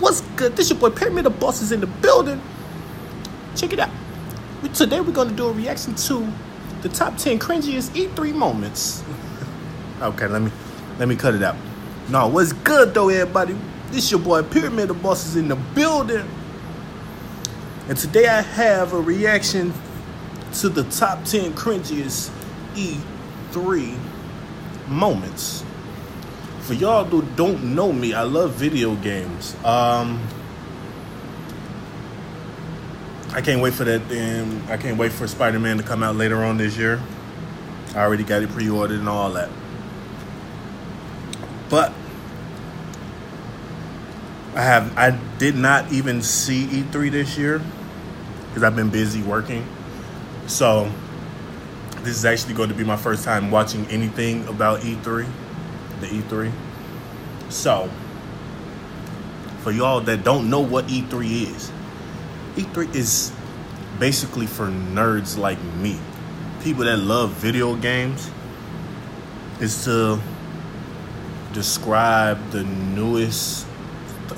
What's good? This your boy Pyramid of Bosses in the building. Check it out. Today we're gonna do a reaction to the top 10 cringiest E3 moments. Okay, let me cut it out. No, what's good though, everybody? This your boy Pyramid of Bosses in the building. And today I have a reaction to the top 10 cringiest E3 moments. For y'all who don't know me, I love video games. I can't wait for that. I can't wait for Spider-Man to come out later on this year. I already got it pre-ordered and all that. But I did not even see E3 this year because I've been busy working. So this is actually going to be my first time watching anything about E3. The E3. So, for y'all that don't know what E3 is, E3 is basically for nerds like me, people that love video games. It's to describe the newest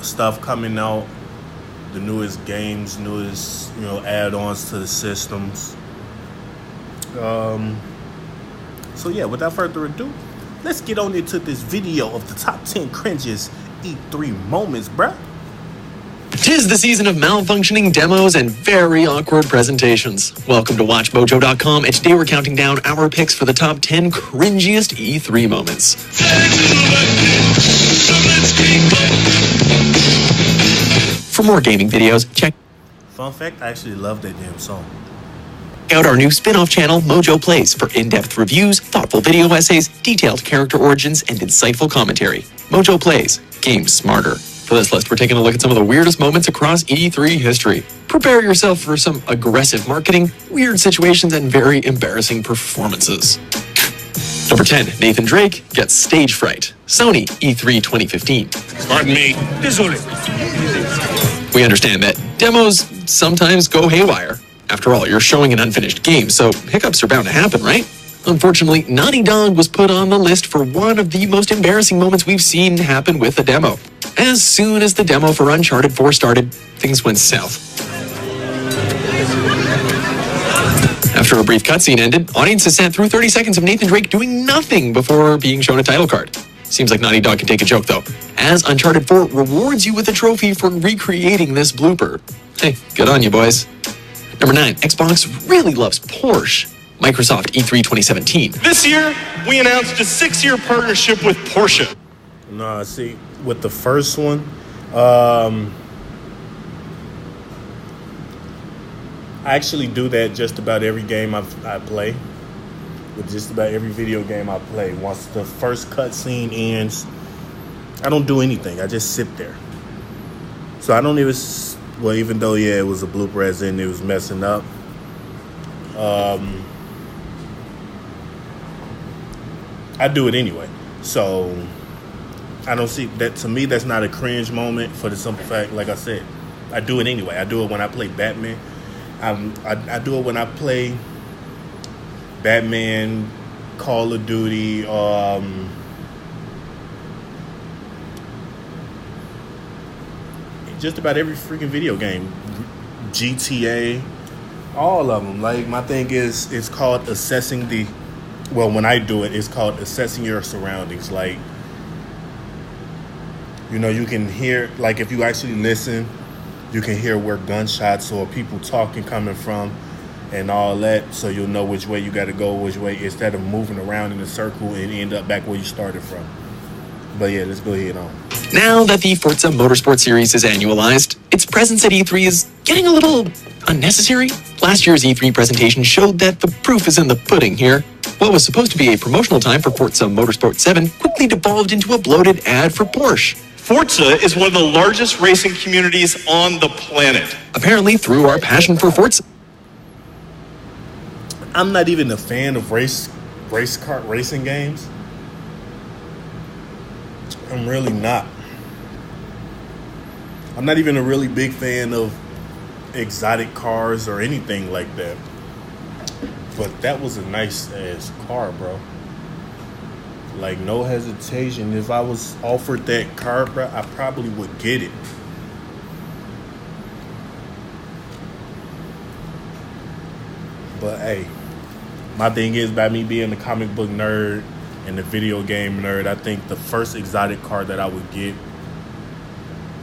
stuff coming out, the newest games, newest add-ons to the systems. So yeah, without further ado, let's get on into this video of the top 10 cringiest E3 moments, bruh. 'Tis the season of malfunctioning demos and very awkward presentations. Welcome to WatchMojo.com, and today we're counting down our picks for the top 10 cringiest E3 moments. For more gaming videos, check Fun fact, I actually love that damn song. out our new spin-off channel, Mojo Plays, for in-depth reviews, thoughtful video essays, detailed character origins, and insightful commentary. Mojo Plays, games smarter. For this list, we're taking a look at some of the weirdest moments across E3 history. Prepare yourself for some aggressive marketing, weird situations, and very embarrassing performances. Number 10, Nathan Drake gets stage fright. Sony E3 2015. Pardon me. We understand that demos sometimes go haywire. After all, you're showing an unfinished game, so hiccups are bound to happen, right? Unfortunately, Naughty Dog was put on the list for one of the most embarrassing moments we've seen happen with a demo. As soon as the demo for Uncharted 4 started, things went south. After a brief cutscene ended, audiences sat through 30 seconds of Nathan Drake doing nothing before being shown a title card. Seems like Naughty Dog can take a joke, though, as Uncharted 4 rewards you with a trophy for recreating this blooper. Hey, good on you, boys. Number 9, Xbox really loves Porsche. Microsoft E3 2017. This year, we announced a 6-year partnership with Porsche. No, see, with the first one, I actually do that just about every game I play. With just about every video game I play. Once the first cutscene ends, I don't do anything. I just sit there. So I don't even... Well, even though, yeah, it was a blooper as in it was messing up. I do it anyway. So I don't see that. To me, that's not a cringe moment for the simple fact, like I said, I do it anyway. I do it when I play Batman. I do it when I play Batman, Call of Duty, just about every freaking video game, GTA, all of them. Like, my thing is, it's called assessing the, well, when I do it, it's called assessing your surroundings. Like, you can hear, like, if you actually listen, you can hear where gunshots or people talking coming from and all that, so you'll know which way you got to go, which way, instead of moving around in a circle and end up back where you started from. But yeah, let's go ahead on. Now that the Forza Motorsport series is annualized, its presence at E3 is getting a little unnecessary. Last year's E3 presentation showed that the proof is in the pudding here. What was supposed to be a promotional time for Forza Motorsport 7 quickly devolved into a bloated ad for Porsche. Forza is one of the largest racing communities on the planet. Apparently, through our passion for Forza, I'm not even a fan of race kart racing games. I'm really not. I'm not even a really big fan of exotic cars or anything like that. But that was a nice ass car, bro. Like, no hesitation. If I was offered that car, bro, I probably would get it. But hey, my thing is, by me being the comic book nerd and the video game nerd, I think the first exotic car that I would get,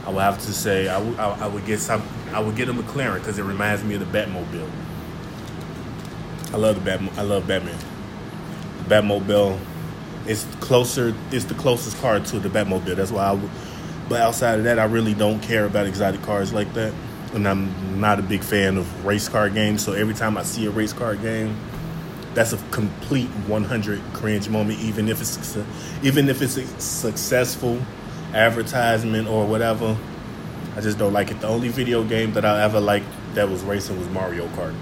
I would have to say I would get a McLaren because it reminds me of the Batmobile. I love Batman. The Batmobile is closer. It's the closest car to the Batmobile. That's why I would. But outside of that, I really don't care about exotic cars like that. And I'm not a big fan of race car games. So every time I see a race car game, that's a complete 100 cringe moment. Even if it's a successful advertisement or whatever, I just don't like it. The only video game that I ever liked that was racing was Mario Kart,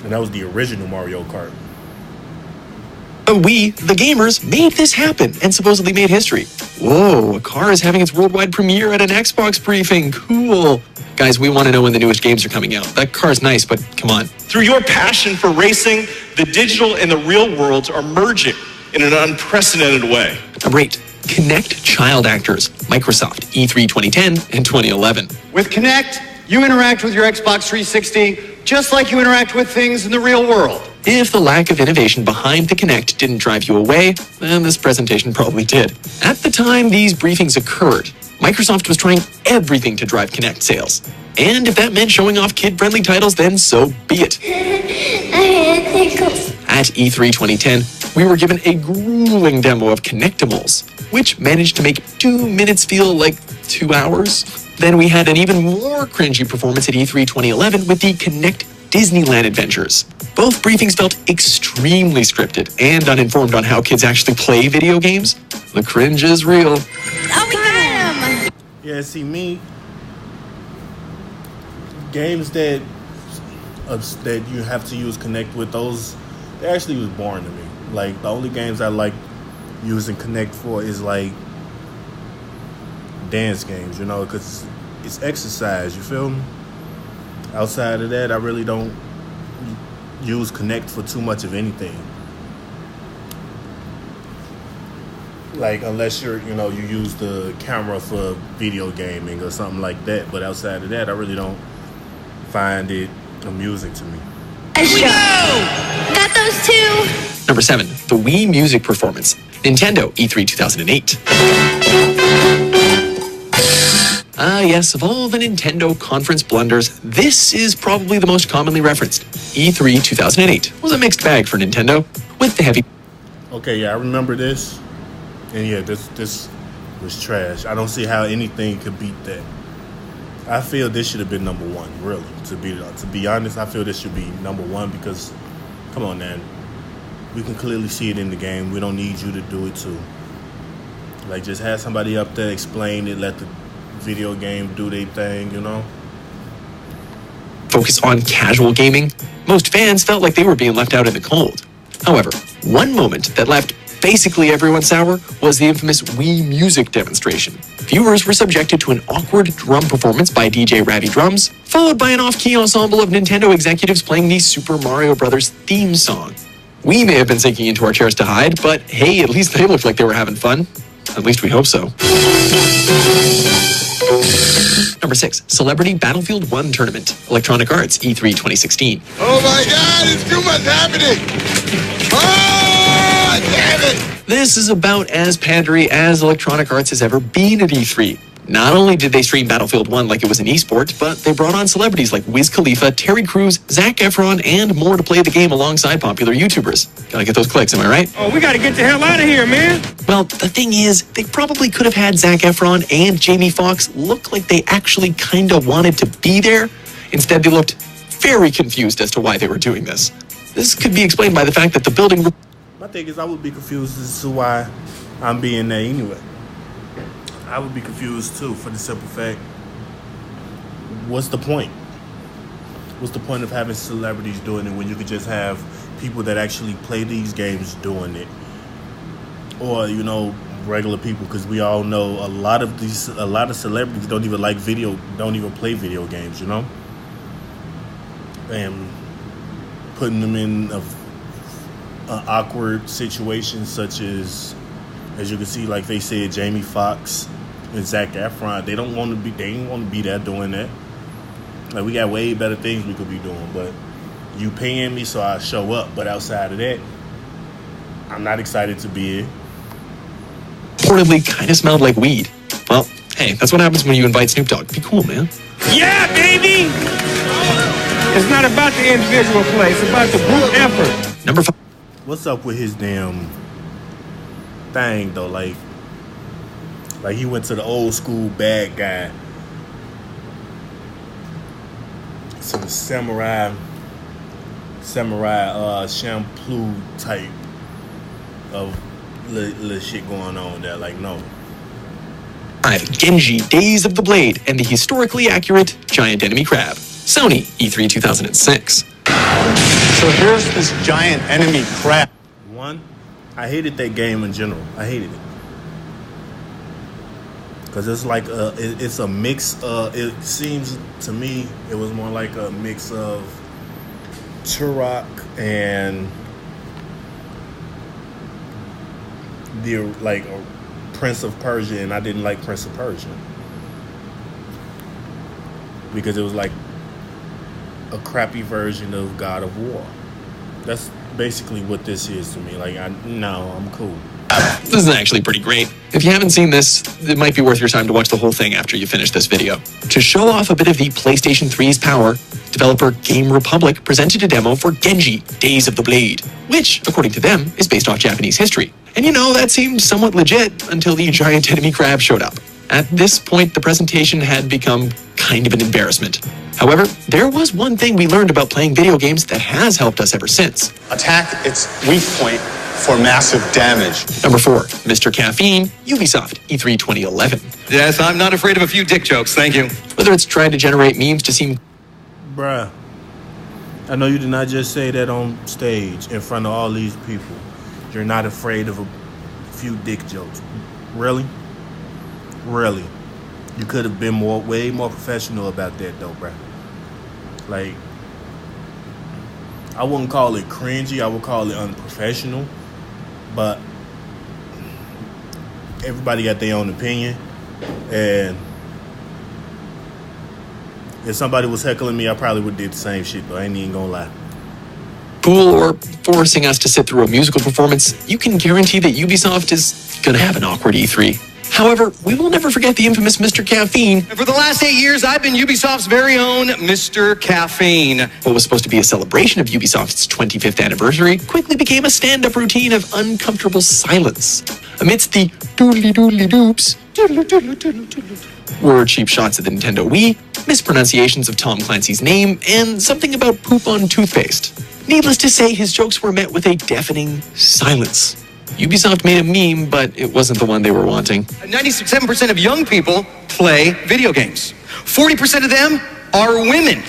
and that was the original Mario Kart. We, the gamers, made this happen and supposedly made history. Whoa, a car is having its worldwide premiere at an Xbox briefing. Cool. Guys, we want to know when the newest games are coming out. That car's nice, but come on. Through your passion for racing, the digital and the real worlds are merging in an unprecedented way. Number 8, Kinect child actors. Microsoft, E3 2010 and 2011. With Kinect, you interact with your Xbox 360 just like you interact with things in the real world. If the lack of innovation behind the Kinect didn't drive you away, then this presentation probably did. At the time these briefings occurred, Microsoft was trying everything to drive Kinect sales. And if that meant showing off kid-friendly titles, then so be it. At E3 2010, we were given a grueling demo of Kinectimals, which managed to make 2 minutes feel like 2 hours. Then we had an even more cringy performance at E3 2011 with the Kinect Disneyland Adventures. Both briefings felt extremely scripted and uninformed on how kids actually play video games. The cringe is real. Oh, we got him! Yeah, see me, games that you have to use Kinect with, those, they actually was boring to me. Like, the only games I like using Kinect for is like dance games, you know, because it's exercise, you feel me? Outside of that, I really don't use Kinect for too much of anything. Like, unless you use the camera for video gaming or something like that. But outside of that, I really don't find it amusing to me. Got those two. Number 7, the Wii Music Performance. Nintendo, E3 2008. Ah, yes, of all the Nintendo conference blunders, this is probably the most commonly referenced. E3 2008 was a mixed bag for Nintendo, with the heavy... Okay, yeah, I remember this. And yeah, this was trash. I don't see how anything could beat that. I feel this should have been number 1, really. To be honest, I feel this should be number 1 because, come on, man. We can clearly see it in the game. We don't need you to do it too. Like, just have somebody up there explain it, let the video game do their thing, you know? Focus on casual gaming, most fans felt like they were being left out in the cold. However, one moment that left basically everyone sour was the infamous Wii Music demonstration. Viewers were subjected to an awkward drum performance by DJ Ravi Drums, followed by an off-key ensemble of Nintendo executives playing the Super Mario Bros. Theme song. We may have been sinking into our chairs to hide, but hey, at least they looked like they were having fun. At least we hope so. Number 6, Celebrity Battlefield 1 Tournament. Electronic Arts, E3 2016. Oh my God, it's too much happening! Oh, damn it! This is about as pandery as Electronic Arts has ever been at E3. Not only did they stream Battlefield 1 like it was an esport, but they brought on celebrities like Wiz Khalifa, Terry Crews, Zac Efron, and more to play the game alongside popular YouTubers. Gotta get those clicks, am I right? Oh, we gotta get the hell out of here, man! Well, the thing is, they probably could have had Zac Efron and Jamie Foxx look like they actually kinda wanted to be there. Instead, they looked very confused as to why they were doing this. This could be explained by the fact that the building... My thing is, I would be confused as to why I'm being there anyway. I would be confused too, for the simple fact, what's the point? What's the point of having celebrities doing it when you could just have people that actually play these games doing it? Or, you know, regular people, because we all know a lot of celebrities don't even play video games, you know? And putting them in an awkward situation such as you can see, like they said, Jamie Foxx and Zac Efron, they ain't want to be there doing that. Like, we got way better things we could be doing, but you paying me, so I show up. But outside of that, I'm not excited to be here. Reportedly kind of smelled like weed. Well, hey, that's what happens when you invite Snoop Dogg. Be cool, man. Yeah, baby! It's not about the individual play, it's about the group effort. Number 5. What's up with his damn thing though? Like he went to the old school bad guy, some samurai shampoo type of little shit going on there. Like, no. 5. Genji, Days of the Blade, and the historically accurate giant enemy crab. Sony, E3 2006. So here's this giant enemy crab. One, I hated that game in general. I hated it. Because it's like it's a mix. It seems to me it was more like a mix of Turok and the like Prince of Persia, and I didn't like Prince of Persia because it was like a crappy version of God of War. That's basically what this is to me. Like, I'm cool. This is actually pretty great. If you haven't seen this, it might be worth your time to watch the whole thing after you finish this video. To show off a bit of the PlayStation 3's power, developer Game Republic presented a demo for Genji, Days of the Blade, which, according to them, is based off Japanese history. And you know, that seemed somewhat legit until the giant enemy crab showed up. At this point, the presentation had become kind of an embarrassment. However, there was one thing we learned about playing video games that has helped us ever since. Attack its weak point for massive damage. Number 4, Mr. Caffeine, Ubisoft, E3 2011. Yes, I'm not afraid of a few dick jokes, thank you. Whether it's trying to generate memes to seem... Bruh, I know you did not just say that on stage in front of all these people. You're not afraid of a few dick jokes. Really? Really? You could have been way more professional about that though, bruh. Like, I wouldn't call it cringy, I would call it unprofessional. But everybody got their own opinion, and if somebody was heckling me, I probably would have did the same shit, though. I ain't even gonna lie. Cool or forcing us to sit through a musical performance, you can guarantee that Ubisoft is gonna have an awkward E3. However, we will never forget the infamous Mr. Caffeine. And for the last 8 years, I've been Ubisoft's very own Mr. Caffeine. What was supposed to be a celebration of Ubisoft's 25th anniversary quickly became a stand-up routine of uncomfortable silence. Amidst the doodly-doodly-doops, were cheap shots of the Nintendo Wii, mispronunciations of Tom Clancy's name, and something about poop on toothpaste. Needless to say, his jokes were met with a deafening silence. Ubisoft made a meme, but it wasn't the one they were wanting. 97% of young people play video games. 40% of them are women.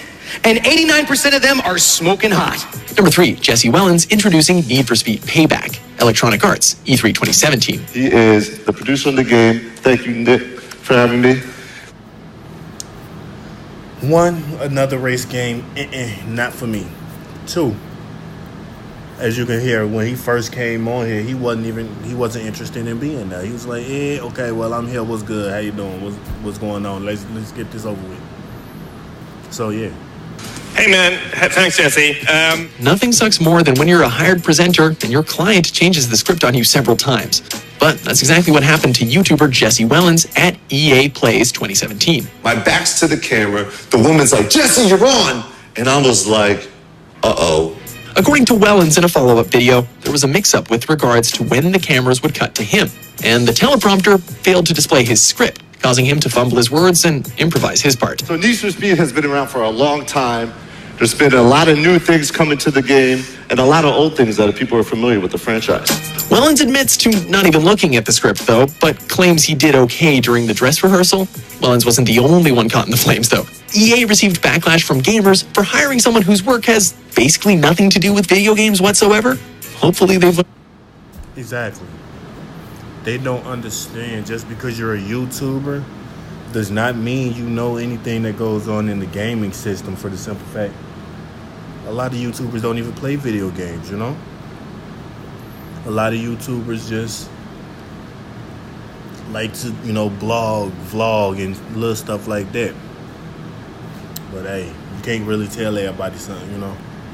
And 89% of them are smoking hot. Number 3, Jesse Wellens introducing Need for Speed Payback, Electronic Arts, E3 2017. He is the producer of the game. Thank you, Nick, for having me. One, another race game, not for me. 2, as you can hear, when he first came on here, he wasn't interested in being there. He was like, okay, well, I'm here. What's good? How you doing? What's going on? Let's get this over with. So, yeah. Hey, man. Thanks, Jesse. Nothing sucks more than when you're a hired presenter and your client changes the script on you several times. But that's exactly what happened to YouTuber Jesse Wellens at EA Plays 2017. My back's to the camera. The woman's like, Jesse, you're on. And I was like, uh-oh. According to Wellens in a follow-up video, there was a mix-up with regards to when the cameras would cut to him, and the teleprompter failed to display his script, causing him to fumble his words and improvise his part. So Need for Speed has been around for a long time. There's been a lot of new things coming to the game, and a lot of old things that people are familiar with the franchise. Wellens admits to not even looking at the script, though, but claims he did okay during the dress rehearsal. Wellens wasn't the only one caught in the flames, though. EA received backlash from gamers for hiring someone whose work has basically nothing to do with video games whatsoever. Hopefully they've... Exactly. They don't understand just because you're a YouTuber does not mean you know anything that goes on in the gaming system, for the simple fact a lot of YouTubers don't even play video games, you know? A lot of YouTubers just like to, vlog and little stuff like that. But hey, you can't really tell everybody something, you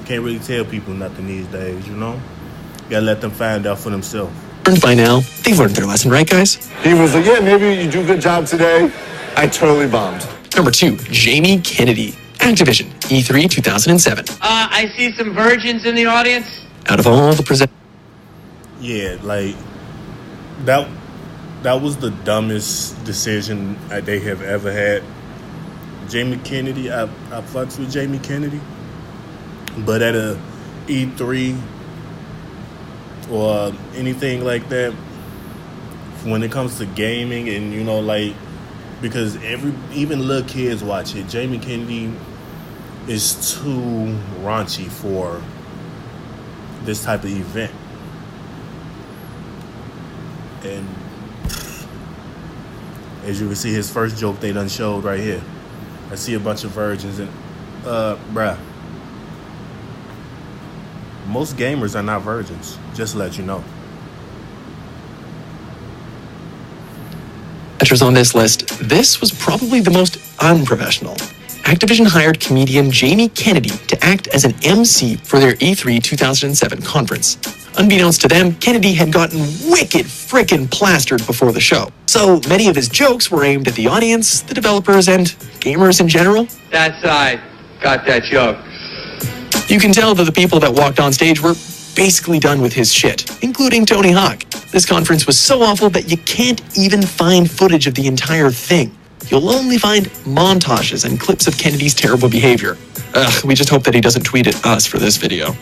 can't really tell people nothing these days, you know? You gotta let them find out for themselves. By now, they've learned their lesson, right, guys? He was like, yeah, maybe you do a good job today. I totally bombed. Number 2, Jamie Kennedy. Activision, E3 2007. I see some virgins in the audience. Out of all the Yeah, like, that was the dumbest decision they have ever had. Jamie Kennedy, I fucks with Jamie Kennedy. But at a E3 or anything like that, when it comes to gaming and, you know, like, because even little kids watch it, Jamie Kennedy is too raunchy for this type of event. And as you can see, his first joke they done showed right here. I see a bunch of virgins and, bruh. Most gamers are not virgins, just to let you know. on this list, this was probably the most unprofessional. Activision hired comedian Jamie Kennedy to act as an MC for their E3 2007 conference. Unbeknownst to them, Kennedy had gotten wicked frickin' plastered before the show. So many of his jokes were aimed at the audience, the developers, and gamers in general. That side got that joke. You can tell that the people that walked on stage were basically done with his shit, including Tony Hawk. This conference was so awful that you can't even find footage of the entire thing. You'll only find montages and clips of Kennedy's terrible behavior. We just hope that he doesn't tweet at us for this video.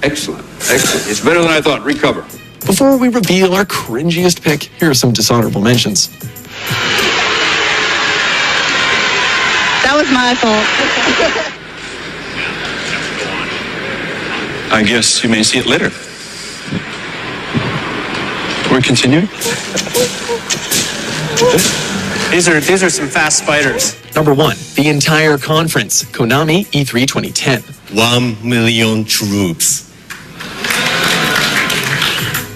Excellent, excellent. It's better than I thought. Recover. Before we reveal our cringiest pick, here are some dishonorable mentions. That was my fault. I guess you may see it later. We're continuing? These are some fast spiders. Number 1, the entire conference, Konami E3 2010. 1 million troops.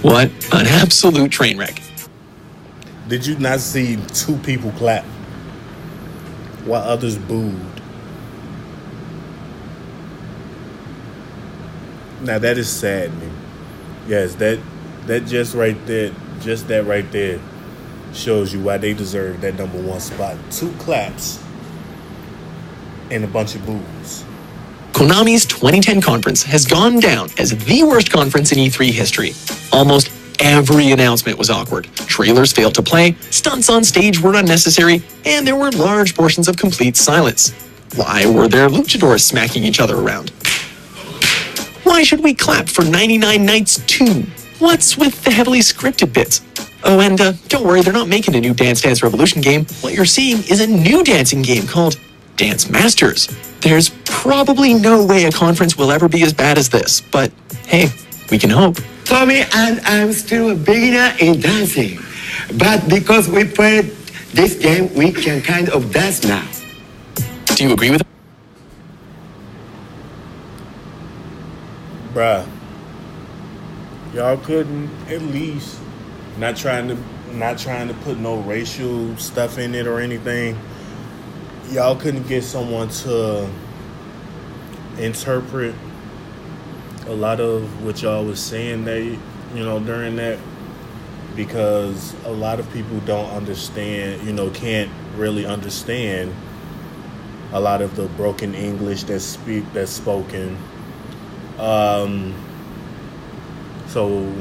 What an absolute train wreck. Did you not see 2 people clap while others booed? Now that is saddening. Yes, that just right there shows you why they deserve that number 1 spot. 2 claps and a bunch of boos. Konami's 2010 conference has gone down as the worst conference in E3 history. Almost every announcement was awkward. Trailers failed to play, stunts on stage were unnecessary, and there were large portions of complete silence. Why were there luchadors smacking each other around? Why should we clap for 99 Nights 2? What's with the heavily scripted bits? Oh, and don't worry, they're not making a new Dance Dance Revolution game. What you're seeing is a new dancing game called Dance Masters. There's probably no way a conference will ever be as bad as this, but hey, we can hope. Tommy, and I'm still a beginner in dancing. But because we played this game, we can kind of dance now. Do you agree with that? Bruh, y'all couldn't at least not trying to put no racial stuff in it or anything. Y'all couldn't get someone to interpret a lot of what y'all was saying during that, because a lot of people don't understand, can't really understand a lot of the broken English that's spoken. So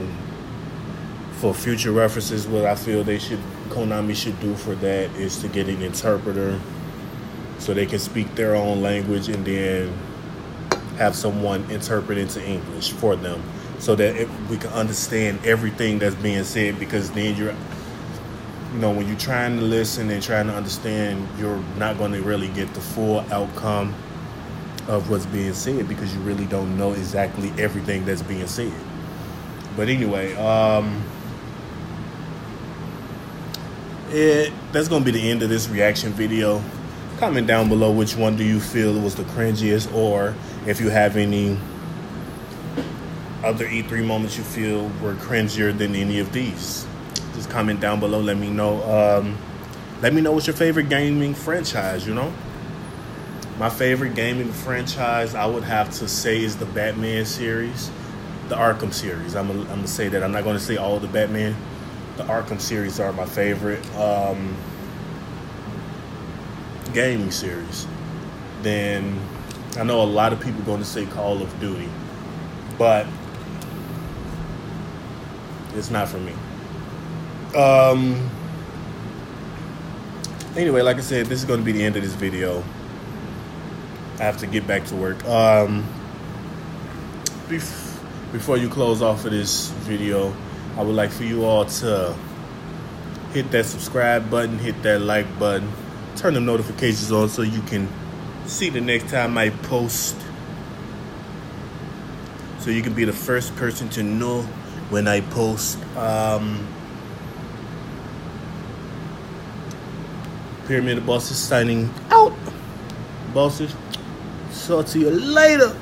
for future references, what I feel Konami should do for that is to get an interpreter so they can speak their own language and then have someone interpret into English for them so that we can understand everything that's being said, because then when you're trying to listen and trying to understand, you're not going to really get the full outcome of what's being said because you really don't know exactly everything that's being said. But anyway, that's going to be the end of this reaction video. Comment down below which one do you feel was the cringiest, or if you have any other E3 moments you feel were cringier than any of these. Just comment down below. Let me know. Let me know what's your favorite gaming franchise, My favorite gaming franchise, I would have to say, is the Batman series, the Arkham series. I'm gonna say that. I'm not gonna say all the Batman. The Arkham series are my favorite gaming series. Then I know a lot of people are going to say Call of Duty, but it's not for me. Anyway, like I said, this is going to be the end of this video. I have to get back to work. Before you close off of this video, I would like for you all to hit that subscribe button, hit that like button, turn the notifications on so you can see the next time I post. So you can be the first person to know when I post. Pyramid of Bosses signing out. Bosses, talk to you later.